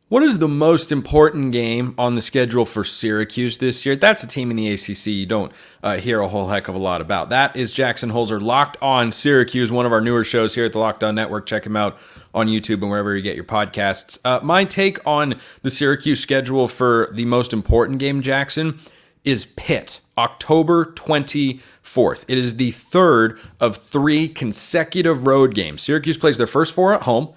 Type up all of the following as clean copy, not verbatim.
What is the most important game on the schedule for Syracuse this year? That's a team in the ACC you don't hear a whole heck of a lot about. That is Jackson Holzer, Locked On Syracuse, one of our newer shows here at the Locked On Network. Check him out on YouTube and wherever you get your podcasts. My take on the Syracuse schedule for the most important game, Jackson, is Pitt, October 24th. It is the third of 3 consecutive road games. Syracuse plays their first 4 at home.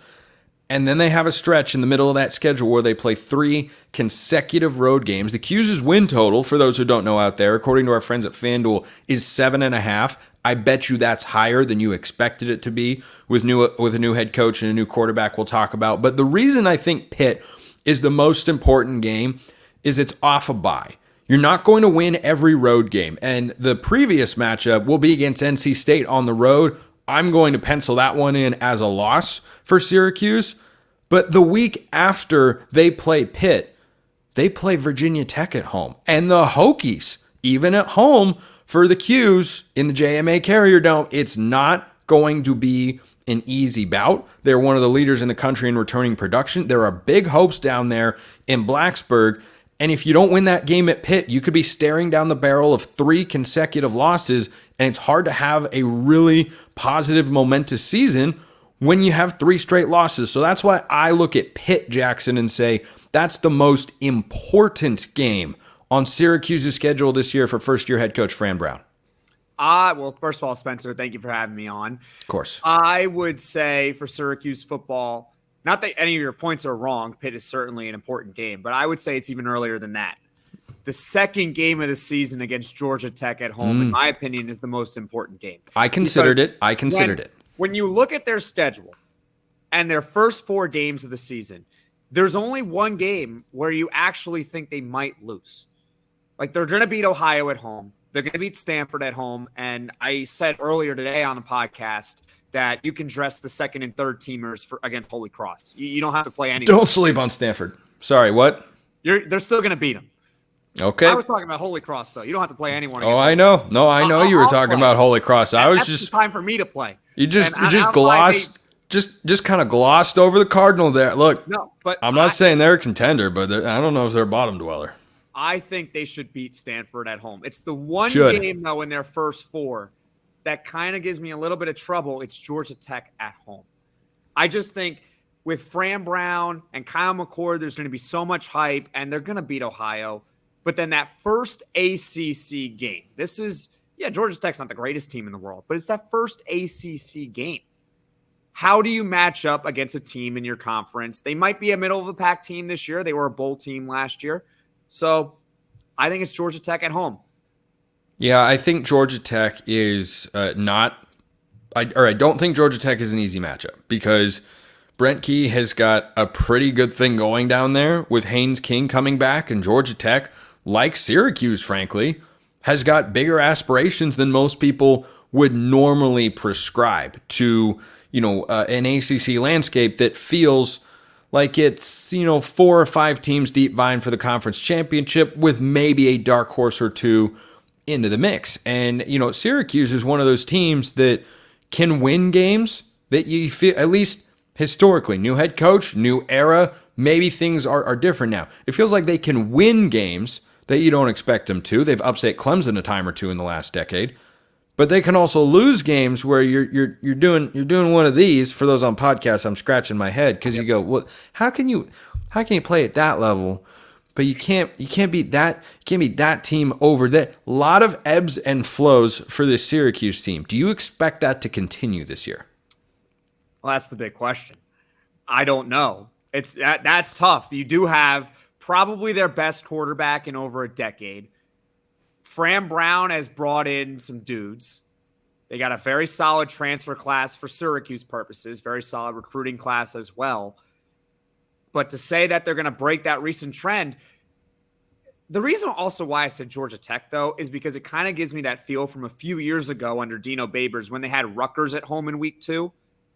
And then they have a stretch in the middle of that schedule where they play 3 consecutive road games. The Q's win total, for those who don't know out there, according to our friends at FanDuel, is 7.5. I bet you that's higher than you expected it to be with a new head coach and a new quarterback we'll talk about. But the reason I think Pitt is the most important game is it's off a bye. You're not going to win every road game. And the previous matchup will be against NC State on the road. I'm going to pencil that one in as a loss for Syracuse. But the week after they play Pitt, they play Virginia Tech at home. And the Hokies, even at home for the Qs in the JMA Carrier Dome, it's not going to be an easy bout. They're one of the leaders in the country in returning production. There are big hopes down there in Blacksburg. And if you don't win that game at Pitt, you could be staring down the barrel of 3 consecutive losses, and it's hard to have a really positive, momentous season when you have 3 straight losses. So that's why I look at Pitt, Jackson, and say that's the most important game on Syracuse's schedule this year for first-year head coach Fran Brown. Well, first of all, Spencer, thank you for having me on. Of course. I would say for Syracuse football, not that any of your points are wrong. Pitt is certainly an important game, but I would say it's even earlier than that. The second game of the season against Georgia Tech at home, in my opinion, is the most important game. I considered it. When you look at their schedule and their first 4 games of the season, there's only one game where you actually think they might lose. Like, they're going to beat Ohio at home. They're going to beat Stanford at home. And I said earlier today on the podcast that you can dress the second and third teamers against Holy Cross. You don't have to play anyone. Don't sleep on Stanford. Sorry, what? They're still going to beat them. Okay. I was talking about Holy Cross, though. You don't have to play anyone. Oh, I know. No, I know you were talking about Holy Cross. That's time for me to play. You just kind of glossed over the Cardinal there. Look, no, but I'm not saying they're a contender, but I don't know if they're a bottom dweller. I think they should beat Stanford at home. It's the one game, though, in their first 4 that kind of gives me a little bit of trouble. It's Georgia Tech at home. I just think with Fran Brown and Kyle McCord, there's going to be so much hype, and they're going to beat Ohio. But then that first ACC game, Georgia Tech's not the greatest team in the world, but it's that first ACC game. How do you match up against a team in your conference? They might be a middle-of-the-pack team this year. They were a bowl team last year. So I think it's Georgia Tech at home. Yeah, I think Georgia Tech is I don't think Georgia Tech is an easy matchup because Brent Key has got a pretty good thing going down there with Haynes King coming back, and Georgia Tech, like Syracuse, frankly, has got bigger aspirations than most people would normally prescribe to, an ACC landscape that feels like it's, 4 or 5 teams deep vying for the conference championship with maybe a dark horse or 2 into the mix. And, Syracuse is one of those teams that can win games that you feel, at least historically, new head coach, new era, maybe things are different now. It feels like they can win games that you don't expect them to. They've upset Clemson a time or 2 in the last decade. But they can also lose games where you're doing one of these. For those on podcasts, I'm scratching my head because you go, well, how can you play at that level? But you can't beat that team over that. A lot of ebbs and flows for this Syracuse team. Do you expect that to continue this year? Well, that's the big question. I don't know. That's tough. You do have probably their best quarterback in over a decade. Fran Brown has brought in some dudes. They got a very solid transfer class for Syracuse purposes, very solid recruiting class as well. But to say that they're going to break that recent trend, the reason also why I said Georgia Tech, though, is because it kind of gives me that feel from a few years ago under Dino Babers when they had Rutgers at home in week 2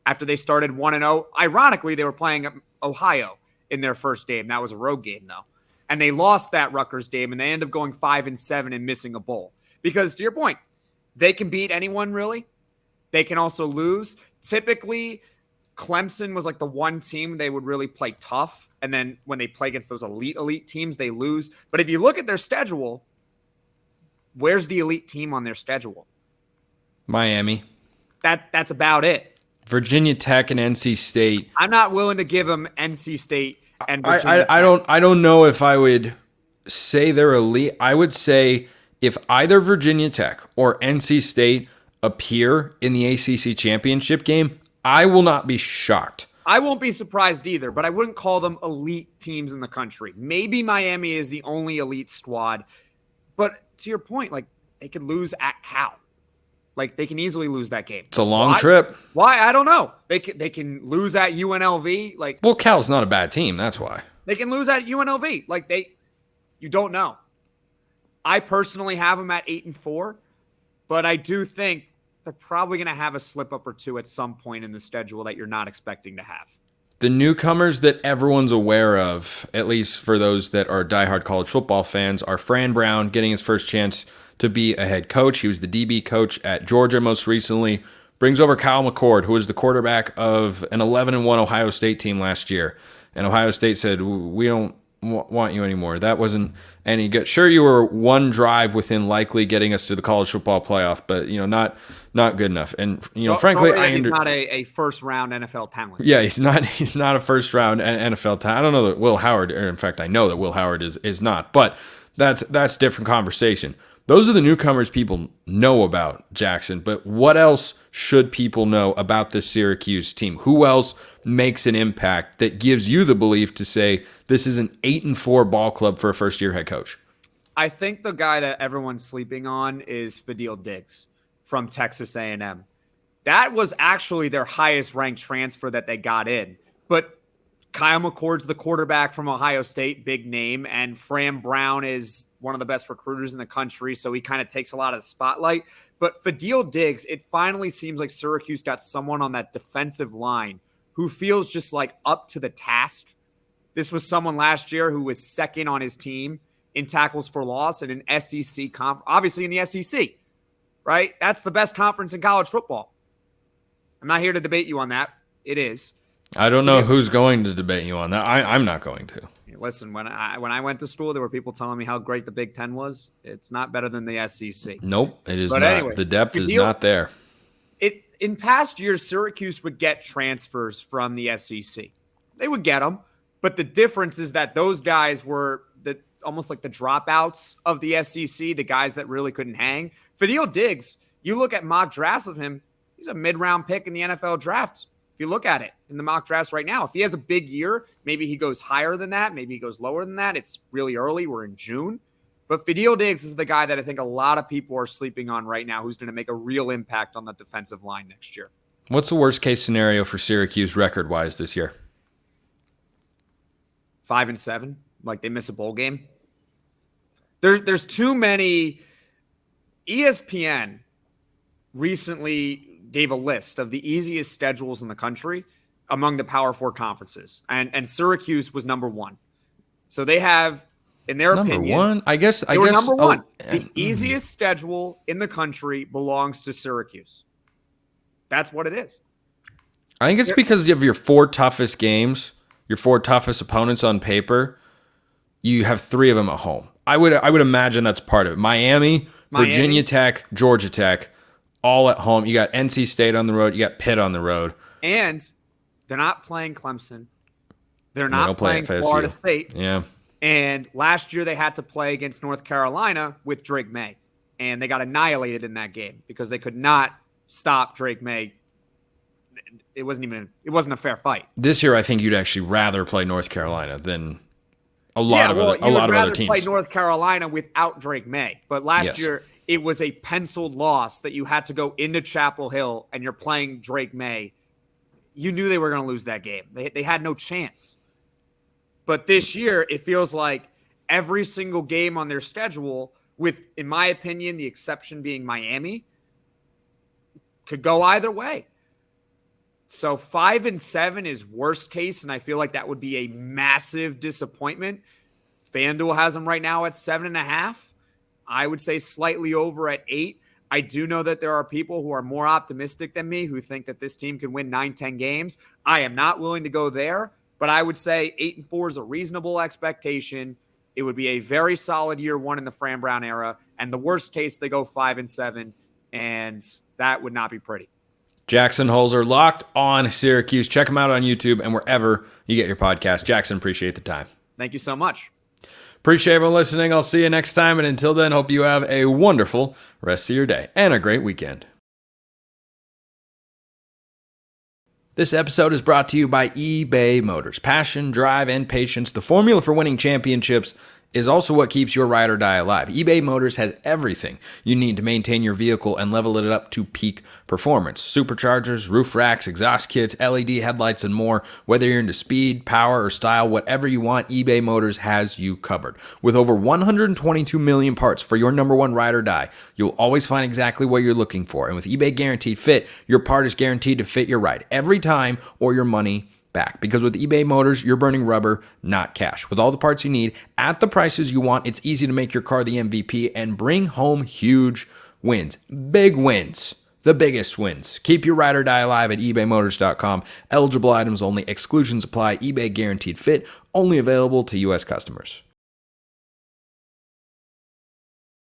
after they started 1-0. Ironically, they were playing Ohio in their first game. That was a road game, though. And they lost that Rutgers game, and they ended up going 5-7 and missing a bowl. Because, to your point, they can beat anyone, really. They can also lose. Typically, Clemson was like the one team they would really play tough And then when they play against those elite teams, they lose. But if you look at their schedule, where's the elite team on their schedule? Miami. That's about it. Virginia Tech and NC State. I'm not willing to give them NC State and Virginia I don't know if I would say they're elite. I would say if either Virginia Tech or NC State appear in the ACC championship game, I will not be shocked. I won't be surprised either, but I wouldn't call them elite teams in the country. Maybe Miami is the only elite squad. But to your point, like, they could lose at Cal. Like, they can easily lose that game. It's a long trip. Why? I don't know. They can lose at UNLV. Like, well, Cal's not a bad team. That's why. They can lose at UNLV. Like, you don't know. I personally have them at 8-4, but I do think they're probably going to have a slip up or two at some point in the schedule that you're not expecting to have. The newcomers that everyone's aware of, at least for those that are diehard college football fans, are Fran Brown getting his first chance to be a head coach. He was the DB coach at Georgia most recently. Brings over Kyle McCord, who was the quarterback of an 11-1 Ohio State team last year. And Ohio State said, we don't want you anymore. That wasn't any good. Sure, you were one drive within likely getting us to the college football playoff, but not good enough. And frankly, he's not a first round NFL talent. Yeah, he's not a first round NFL talent. I don't know that Will Howard, or in fact, I know that Will Howard is not. But that's a different conversation. Those are the newcomers people know about, Jackson. But what else should people know about this Syracuse team? Who else makes an impact that gives you the belief to say this is an 8-4 ball club for a first-year head coach? I think the guy that everyone's sleeping on is Fadil Diggs from Texas A&M. That was actually their highest-ranked transfer that they got in. But Kyle McCord's the quarterback from Ohio State, big name, and Fran Brown is one of the best recruiters in the country, so he kind of takes a lot of the spotlight. But Fadil Diggs, it finally seems like Syracuse got someone on that defensive line who feels just like up to the task. This was someone last year who was second on his team in tackles for loss and an SEC obviously in the SEC, right? That's the best conference in college football. I'm not here to debate you on that. It is. I don't know who's going to debate you on that. I'm not going to. Listen, when I went to school, there were people telling me how great the Big Ten was. It's not better than the SEC. Nope, it is not. Anyway, the depth is not there. In past years, Syracuse would get transfers from the SEC. They would get them, but the difference is that those guys were almost like the dropouts of the SEC, the guys that really couldn't hang. Fadil Diggs, you look at mock drafts of him, he's a mid-round pick in the NFL draft. If you look at it in the mock drafts right now, if he has a big year, maybe he goes higher than that. Maybe he goes lower than that. It's really early. We're in June. But Fadil Diggs is the guy that I think a lot of people are sleeping on right now who's going to make a real impact on the defensive line next year. What's the worst case scenario for Syracuse record-wise this year? 5-7. Like they miss a bowl game. There's too many. ESPN recently gave a list of the easiest schedules in the country among the Power Four conferences. And Syracuse was number one. So they have, in their opinion, number one? I guess number one. The easiest schedule in the country belongs to Syracuse. That's what it is. I think it's because of your four toughest games, your four toughest opponents on paper. You have three of them at home. I would imagine that's part of it. Miami, Virginia Tech, Georgia Tech, all at home. You got NC State on the road. You got Pitt on the road. And they're not playing Clemson. They're not playing Florida State. Yeah. And last year they had to play against North Carolina with Drake May. And they got annihilated in that game because they could not stop Drake May. It wasn't a fair fight. This year I think you'd actually rather play North Carolina than a lot of other teams. Play North Carolina without Drake May. But last year it was a penciled loss that you had to go into Chapel Hill and you're playing Drake May. You knew they were going to lose that game. They had no chance. But this year, it feels like every single game on their schedule, with, in my opinion, the exception being Miami, could go either way. So 5-7 is worst case, and I feel like that would be a massive disappointment. FanDuel has them right now at 7.5. I would say slightly over at 8. I do know that there are people who are more optimistic than me who think that this team can win 9-10 games. I am not willing to go there, but I would say 8-4 is a reasonable expectation. It would be a very solid year one in the Fran Brown era. And the worst case, they go 5-7, and that would not be pretty. Jackson Holzer, Locked On Syracuse. Check him out on YouTube and wherever you get your podcast. Jackson, appreciate the time. Thank you so much. Appreciate everyone listening. I'll see you next time. And until then, hope you have a wonderful rest of your day and a great weekend. This episode is brought to you by eBay Motors. Passion, drive, and patience, the formula for winning championships, is also what keeps your ride or die alive. eBay Motors has everything you need to maintain your vehicle and level it up to peak performance. Superchargers, roof racks, exhaust kits, LED headlights, and more. Whether you're into speed, power, or style, whatever you want, eBay Motors has you covered. With over 122 million parts for your number one ride or die, you'll always find exactly what you're looking for. And with eBay Guaranteed Fit, your part is guaranteed to fit your ride every time or your money back. Because with eBay Motors, you're burning rubber, not cash. With all the parts you need at the prices you want, it's easy to make your car the MVP and bring home huge wins. Big wins. The biggest wins. Keep your ride or die alive at ebaymotors.com. Eligible items only. Exclusions apply. eBay Guaranteed Fit. Only available to U.S. customers.